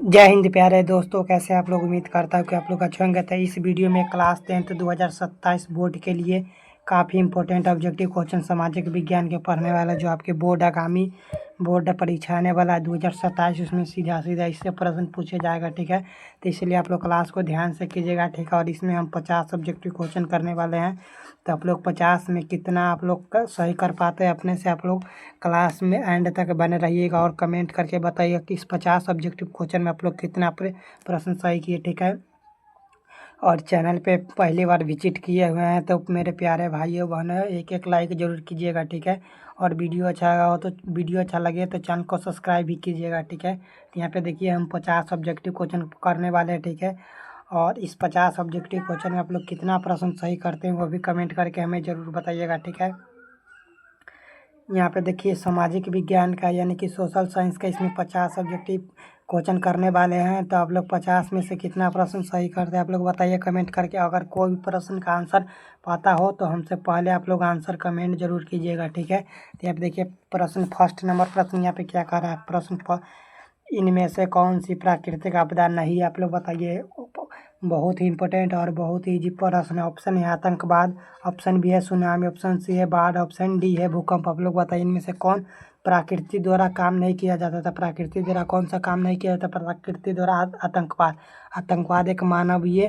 जय हिंद प्यारे दोस्तों, कैसे आप लोग। उम्मीद करता हूँ कि आप लोग अच्छे होंगे। तो इस वीडियो में क्लास 10th 2027 बोर्ड के लिए काफ़ी इंपॉर्टेंट ऑब्जेक्टिव क्वेश्चन सामाजिक विज्ञान के पढ़ने वाला जो आपके बोर्ड आगामी बोर्ड परीक्षा आने वाला है 2027, उसमें सीधा सीधा इससे प्रश्न पूछे जाएगा। ठीक है, तो इसलिए आप लोग क्लास को ध्यान से कीजिएगा। ठीक है, और इसमें हम 50 ऑब्जेक्टिव क्वेश्चन करने वाले हैं। तो आप लोग 50 में कितना आप लोग सही कर पाते हैं अपने से, आप लोग क्लास में एंड तक बने रहिएगा और कमेंट करके बताइए कि इस 50 ऑब्जेक्टिव क्वेश्चन में आप लोग कितना प्रश्न सही किए। ठीक है, और चैनल पे पहली बार विजिट किए हुए हैं तो मेरे प्यारे भाइयों बहनों एक एक लाइक ज़रूर कीजिएगा। ठीक है, और वीडियो अच्छा लगे तो चैनल को सब्सक्राइब भी कीजिएगा। ठीक है, तो यहाँ पे देखिए हम 50 ऑब्जेक्टिव क्वेश्चन करने वाले हैं। ठीक है, और इस 50 ऑब्जेक्टिव क्वेश्चन में आप लोग कितना प्रश्न सही करते हैं वो भी कमेंट करके हमें ज़रूर बताइएगा। ठीक है, यहाँ पे देखिए सामाजिक विज्ञान का यानी कि सोशल साइंस का इसमें 50 ऑब्जेक्टिव क्वेश्चन करने वाले हैं। तो आप लोग 50 में से कितना प्रश्न सही करते हैं आप लोग बताइए कमेंट करके। अगर कोई भी प्रश्न का आंसर पता हो तो हमसे पहले आप लोग आंसर कमेंट जरूर कीजिएगा। ठीक है, तो यहाँ पे देखिए प्रश्न फर्स्ट नंबर प्रश्न यहाँ पे क्या कर रहा है। इनमें से कौन सी प्राकृतिक आपदा नहीं, आप लोग बताइए। बहुत ही इंपॉर्टेंट और बहुत ही इजी प्रश्न है। ऑप्शन है आतंकवाद, ऑप्शन बी है सुनामी, ऑप्शन सी है बाढ़, ऑप्शन डी है भूकंप। आप लोग बताइए इनमें से कौन प्रकृति द्वारा काम नहीं किया जाता था। प्रकृति द्वारा कौन सा काम नहीं किया जाता। प्रकृति द्वारा आतंकवाद। आतंकवाद एक मानवीय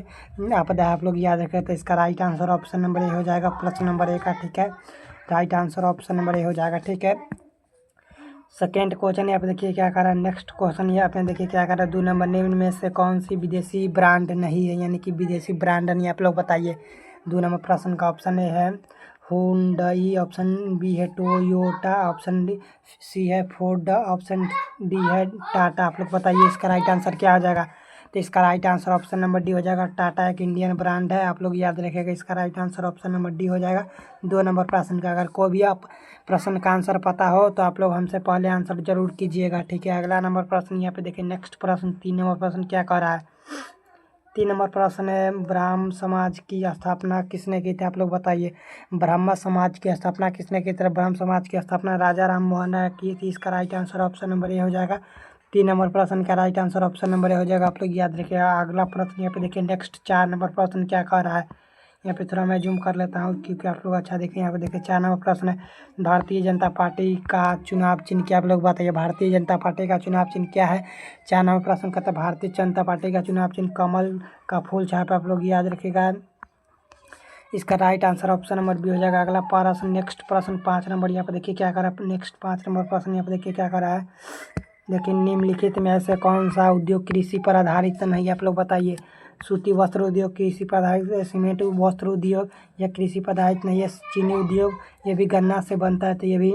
आपदा है, आप लोग याद रखें। तो इसका right answer option number A हो जाएगा, प्रश्न नंबर ए का। ठीक है, right answer option number A हो जाएगा। ठीक है, सेकेंड क्वेश्चन यहाँ पे देखिए क्या कर रहा है। नेक्स्ट क्वेश्चन यहाँ पे देखिए क्या कर रहा है। 2 नंबर निम्न में से कौन सी विदेशी ब्रांड नहीं है, यानी कि विदेशी ब्रांड नहीं, आप लोग बताइए। 2 नंबर प्रश्न का ऑप्शन ए है हुंडई, ऑप्शन बी है टोयोटा, ऑप्शन डी सी है फोर्ड, ऑप्शन डी है टाटा। आप लोग बताइए इसका राइट आंसर क्या हो जाएगा। तो इसका right answer option number D हो जाएगा। टाटा एक इंडियन ब्रांड है, आप लोग याद रखिएगा। इसका right answer option number D हो जाएगा 2 नंबर प्रश्न का। अगर कोई भी आप प्रश्न का आंसर पता हो तो आप लोग हमसे पहले आंसर जरूर कीजिएगा। ठीक है, अगला नंबर प्रश्न यहाँ पे देखिए। नेक्स्ट प्रश्न 3 नंबर प्रश्न क्या कह रहा है। 3 नंबर प्रश्न है ब्राह्म समाज की स्थापना किसने की थी, आप लोग बताइए। ब्राह्मण समाज की स्थापना किसने की थी। ब्राह्म समाज की स्थापना राजा राम मोहन राय की थी। इसका right answer option number A हो जाएगा। 3 नंबर प्रश्न का right answer option number A हो जाएगा, आप लोग याद रखिएगा। अगला प्रश्न यहाँ पे देखिए। नेक्स्ट 4 नंबर प्रश्न क्या कह रहा है। यहाँ पे थोड़ा मैं जूम कर लेता हूँ क्योंकि आप लोग अच्छा देखें। यहाँ पे देखिए 4 नंबर प्रश्न है भारतीय जनता पार्टी का चुनाव चिन्ह क्या, आप लोग बताइए। भारतीय जनता पार्टी का चुनाव चिन्ह क्या है। 4 नंबर प्रश्न कहता है भारतीय जनता पार्टी का चुनाव चिन्ह कमल का फूल छाप, आप लोग याद रखिएगा। इसका right answer option number B हो जाएगा। अगला प्रश्न नेक्स्ट प्रश्न 5 नंबर यहाँ पे देखिए क्या करा है। नेक्स्ट 5 नंबर प्रश्न यहाँ पे देखिए क्या करा है। लेकिन निम्नलिखित में ऐसे कौन सा उद्योग कृषि पर आधारित नहीं, आप लोग बताइए। सूती वस्त्र उद्योग कृषि पर आधारित है, सीमेंट वस्त्र उद्योग या कृषि पर आधारित नहीं है। चीनी उद्योग ये भी गन्ना से बनता है तो ये भी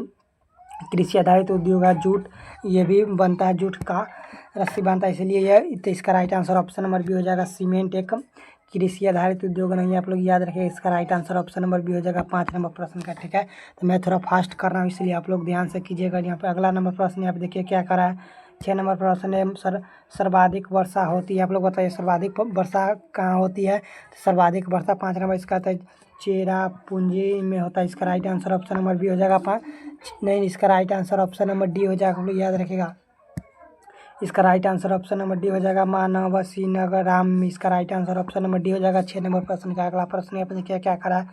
कृषि आधारित उद्योग है। जूट ये भी बनता है, जूट का रस्सी बनता है, इसलिए यह तो इसका right answer option number B हो जाएगा। सीमेंट एक कृषि आधारित उद्योग नहीं है, आप लोग याद रखें। इसका right answer option number B हो जाएगा 5 नंबर प्रश्न का। ठीक है, तो मैं थोड़ा फास्ट कर रहा हूँ इसलिए आप लोग ध्यान से कीजिएगा। यहाँ पे अगला नंबर प्रश्न यहाँ पे देखिए क्या करा है। 6 नंबर प्रश्न है सर्वाधिक वर्षा होती है, आप लोग बताइए सर्वाधिक वर्षा कहाँ होती है। तो सर्वाधिक वर्षा 5 नंबर इसका आता है चेरापूंजी में होता है। इसका right answer option number B हो जाएगा 5 नहीं, इसका right answer option number D हो जाएगा, आप लोग याद रखेगा। इसका right answer option number D हो जाएगा मानव श्रीनगर राम। इसका right answer option number D हो जाएगा 6 नंबर प्रश्न का। अगला प्रश्न यहाँ पे देखिए क्या करा है।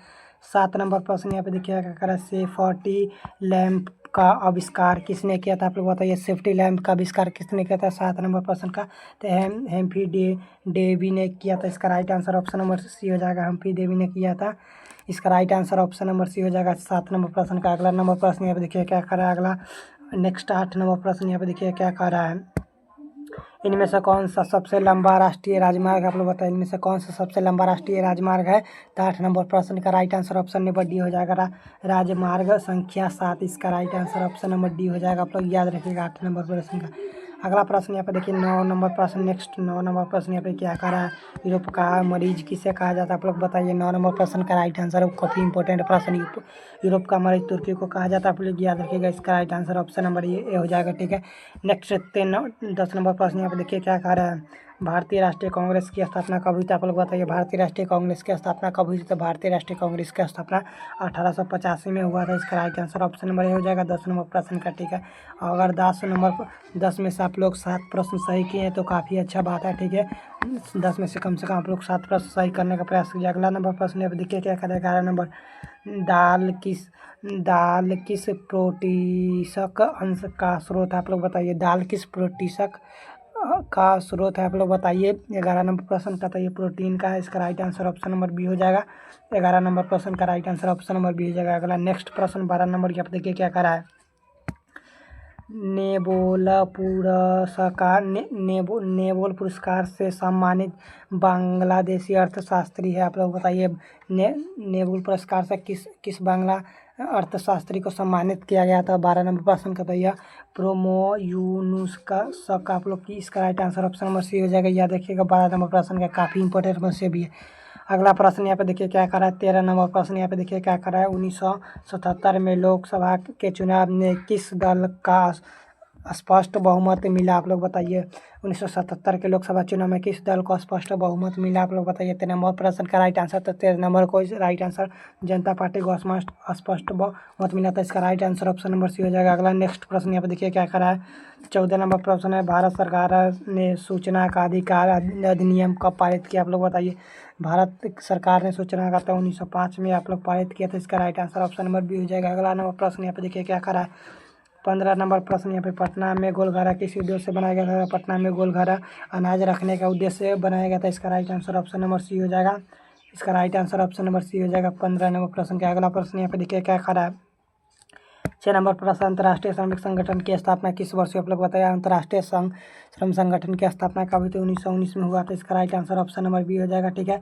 7 नंबर प्रश्न यहाँ पे देखिए क्या करा है। सेफ्टी लैंप का आविष्कार किसने किया था, आप लोग बताइए। सेफ्टी लैंप का आविष्कार किसने किया था 7 नंबर प्रश्न का। तो हेम्फी डेवी ने किया था। इसका right answer option number C हो जाएगा, हेम्फी डेवी ने किया था। इसका right answer option number C हो जाएगा 7 नंबर प्रश्न का। अगला नंबर प्रश्न यहाँ पे देखिए क्या करा है। अगला नेक्स्ट 8 नंबर प्रश्न यहाँ पे देखिए क्या कर रहा है। इनमें से कौन सा सबसे लंबा राष्ट्रीय राजमार्ग, आप लोग बताइए। इनमें से कौन सा सबसे लंबा राष्ट्रीय राजमार्ग है। तो 8 नंबर प्रश्न का right answer option number D हो जाएगा। राजमार्ग संख्या 7, इसका right answer option number D हो जाएगा, आप लोग याद रखिएगा 8 नंबर प्रश्न का। अगला प्रश्न यहाँ पे देखिए 9 नंबर प्रश्न। नेक्स्ट 9 नंबर प्रश्न यहाँ पे क्या कर रहा है। यूरोप का मरीज किसे कहा जाता है, आप लोग बताइए। 9 नंबर प्रश्न का राइट आंसर काफ़ी इंपॉर्टेंट प्रश्न। यूरोप का मरीज तुर्की को कहा जाता है, आप लोग याद रखिएगा। इसका right answer option number A हो जाएगा। ठीक है, नेक्स्ट 10 10 नंबर प्रश्न यहाँ पे देखिए क्या कह रहा है। भारतीय राष्ट्रीय कांग्रेस की स्थापना कब हुई थी, आप लोग बताइए। भारतीय राष्ट्रीय कांग्रेस की स्थापना कब हुई थी, तो भारतीय राष्ट्रीय कांग्रेस की स्थापना 1885 में हुआ था। इसका right answer option number A हो जाएगा 10 नंबर प्रश्न का, ठीक है। अगर 10 में से आप लोग 7 प्रश्न सही किए हैं तो काफ़ी अच्छा बात है, ठीक है। 10 में से कम आप लोग 7 प्रश्न सही करने का प्रयास कीजिए। अगला नंबर प्रश्न है, देखिए क्या करेगा। 11 नंबर, दाल किस प्रोटीसक अंश का स्रोत है, आप लोग बताइए। दाल किस प्रोटीसक का स्रोत है, आप लोग बताइए। 11 नंबर प्रश्न का तो ये प्रोटीन का है। इसका right answer option number B हो जाएगा। 11 नंबर प्रश्न का right answer option number B हो जाएगा। अगला नेक्स्ट प्रश्न 12 नंबर की, आप देखिए क्या करा है। नेबोल पुरस्कार से सम्मानित बांग्लादेशी अर्थशास्त्री है, आप लोग बताइए। नेबोल पुरस्कार से किस बांग्ला अर्थशास्त्री को सम्मानित किया गया था। 12 नंबर प्रश्न का भैया प्रोमो यूनुस का सब आप लोग की। इसका right answer option number C हो जाएगा। याद रखिएगा 12 नंबर प्रश्न का काफ़ी इंपॉर्टेंट क्वेश्चन भी है। अगला प्रश्न यहाँ पे देखिए क्या करा है। 13 नंबर प्रश्न यहाँ पे देखिए क्या करा है। 1977 में लोकसभा के चुनाव में किस दल का स्पष्ट बहुमत मिला, आप लोग बताइए। 1977 के लोकसभा चुनाव में किस दल को स्पष्ट बहुमत मिला, आप लोग बताइए। 13 नंबर प्रश्न का राइट आंसर, तो 13 नंबर को राइट आंसर जनता पार्टी को स्पष्ट बहुमत मिला था। इसका right answer option number C हो जाएगा। अगला नेक्स्ट प्रश्न यहाँ पे देखिए क्या करा है। 14 नंबर प्रश्न है, भारत सरकार ने सूचना का अधिकार अधिनियम कब पारित किया, आप लोग बताइए। भारत सरकार ने सूचना का 1905 में आप लोग पारित किया था। इसका right answer option number B हो जाएगा। अगला नंबर प्रश्न यहाँ पे देखिए क्या करा है। 15 नंबर प्रश्न यहाँ पे पटना में गोलघरा किस उद्देश्य से बनाया गया था। पटना में गोलघरा अनाज रखने का उद्देश्य से बनाया गया था। इसका right answer option number C हो जाएगा। इसका right answer option number C हो जाएगा 15 नंबर प्रश्न का। अगला प्रश्न यहाँ पे देखिए क्या खड़ा है। 6 नंबर प्रश्न, अंतर्राष्ट्रीय श्रमिक संगठन की स्थापना किस वर्ष, आप लोग बताया। अंतर्राष्ट्रीय श्रम संगठन की स्थापना कब हुई थी, 1919 में हुआ था। इसका right answer option number B हो जाएगा, ठीक है।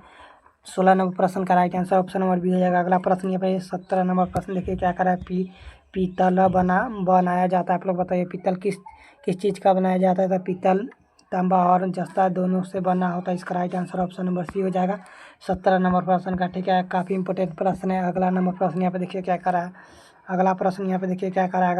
16 नंबर प्रश्न का right answer option number B हो जाएगा। अगला प्रश्न यहाँ पे 17 नंबर प्रश्न देखिए क्या करा है। पीतल बनाया जाता है, आप लोग बताइए। पीतल किस चीज़ का बनाया जाता है, तो पीतल तांबा और जस्ता दोनों से बना होता है। इसका right answer option number C हो जाएगा 17 नंबर प्रश्न का, ठीक है। काफ़ी इंपॉर्टेंट प्रश्न है। अगला नंबर प्रश्न यहाँ पे देखिए क्या करा है। अगला प्रश्न यहाँ पे देखिए क्या करा है।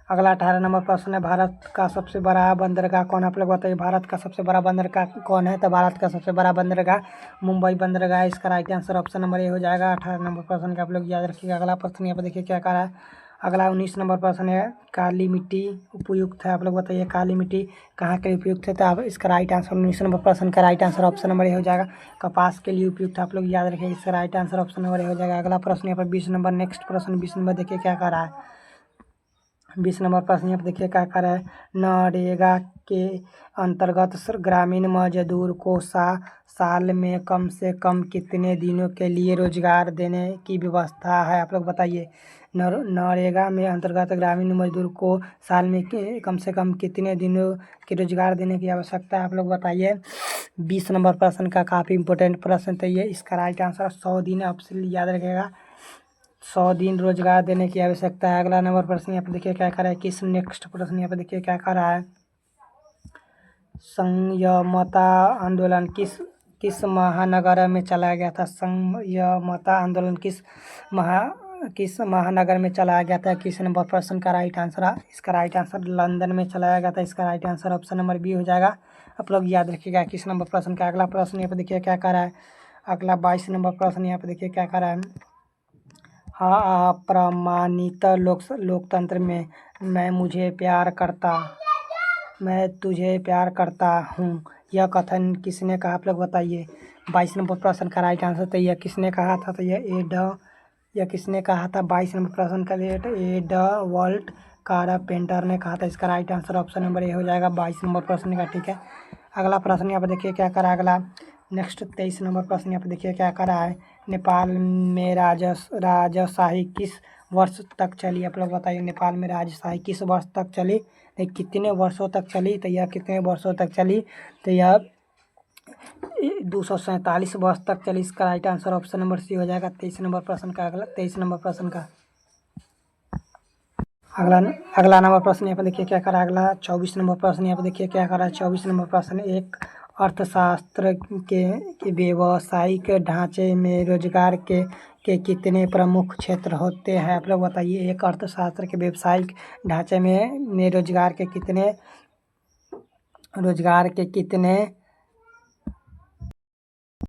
अगला 18 नंबर प्रश्न है, भारत का सबसे बड़ा बंदरगाह कौन है, आप लोग बताइए। भारत का सबसे बड़ा बंदरगाह कौन है, तो भारत का सबसे बड़ा बंदरगाह मुंबई बंदरगाह। इसका right answer option number A हो जाएगा। 18 नंबर प्रश्न का आप लोग याद रखिएगा। अगला प्रश्न यहाँ पर देखिए क्या करा है। अगला 19 नंबर प्रश्न है, काली मिट्टी उपयुक्त है, आप लोग बताइए। काली मिट्टी कहाँ के लिए उपयुक्त है, तो आप इसका राइट आंसर 19 नंबर प्रश्न का right answer option number A हो जाएगा। कपास के लिए उपयुक्त है, आप लोग याद रखिएगा। इसका right answer option number A हो जाएगा। अगला प्रश्न यहाँ पर 20 नंबर, नेक्स्ट प्रश्न 20 नंबर देखिए क्या कर रहा है। 20 नंबर प्रश्न यहाँ पर देखिए क्या कर रहा है। नरेगा के अंतर्गत ग्रामीण मजदूर को साल में कम से कम कितने दिनों के लिए रोजगार देने की व्यवस्था है, आप लोग बताइए। नरेगा में अंतर्गत ग्रामीण मजदूर को साल में कम से कम कितने दिनों के रोजगार देने की आवश्यकता है, आप लोग बताइए। 20 नंबर प्रश्न का काफ़ी इंपॉर्टेंट प्रश्न तो ये इसका राइट आंसर 100 दिन, ऑप्शन याद रखेगा। 100 दिन रोजगार देने की आवश्यकता है। अगला नंबर प्रश्न यहाँ पे देखिए क्या कर रहा है। किस नेक्स्ट प्रश्न यहाँ पे देखिए क्या कर रहा है। संयमता आंदोलन किस महानगर में चलाया गया था। संयमता आंदोलन किस महानगर में चलाया गया था। किस नंबर प्रश्न का राइट आंसर है। इसका राइट आंसर लंदन में चलाया गया था। इसका right answer option number B हो जाएगा। आप लोग याद रखिएगा किस नंबर प्रश्न का। अगला प्रश्न यहाँ पे देखिए क्या कर रहा है। अगला 22 नंबर प्रश्न यहाँ पे देखिए क्या कर रहा है। हाँ, अप्रमाणित लोकतंत्र में मैं तुझे प्यार करता हूँ, यह कथन किसने कहा, आप लोग बताइए। 22 नंबर प्रश्न का राइट आंसर तो यह किसने कहा था, तो यह किसने कहा था। 22 नंबर प्रश्न का एडवर्ड कारपेंटर ने कहा था। इसका right answer option number A हो जाएगा 22 नंबर प्रश्न का, ठीक है। अगला प्रश्न यहाँ पर देखिए क्या करा। अगला नेक्स्ट 23 नंबर प्रश्न यहाँ पे देखिए क्या करा है। नेपाल में राजशाही किस वर्ष तक चली, आप लोग बताइए। नेपाल में राजशाही किस वर्ष तक चली, नहीं कितने वर्षों तक चली, तो यह कितने वर्षों तक चली, तो यह 247 वर्ष तक चली। इसका right answer option number C हो जाएगा 23 नंबर प्रश्न का। अगला 23 नंबर प्रश्न का अगला नंबर प्रश्न यहाँ पे देखिए क्या करा। अगला 24 नंबर प्रश्न यहाँ पे देखिए क्या करा है। 24 नंबर प्रश्न, एक अर्थशास्त्र के व्यावसायिक ढांचे में रोजगार के कितने प्रमुख क्षेत्र होते हैं, आप लोग बताइए। एक अर्थशास्त्र के व्यावसायिक ढांचे में रोजगार के कितने रोजगार के कितने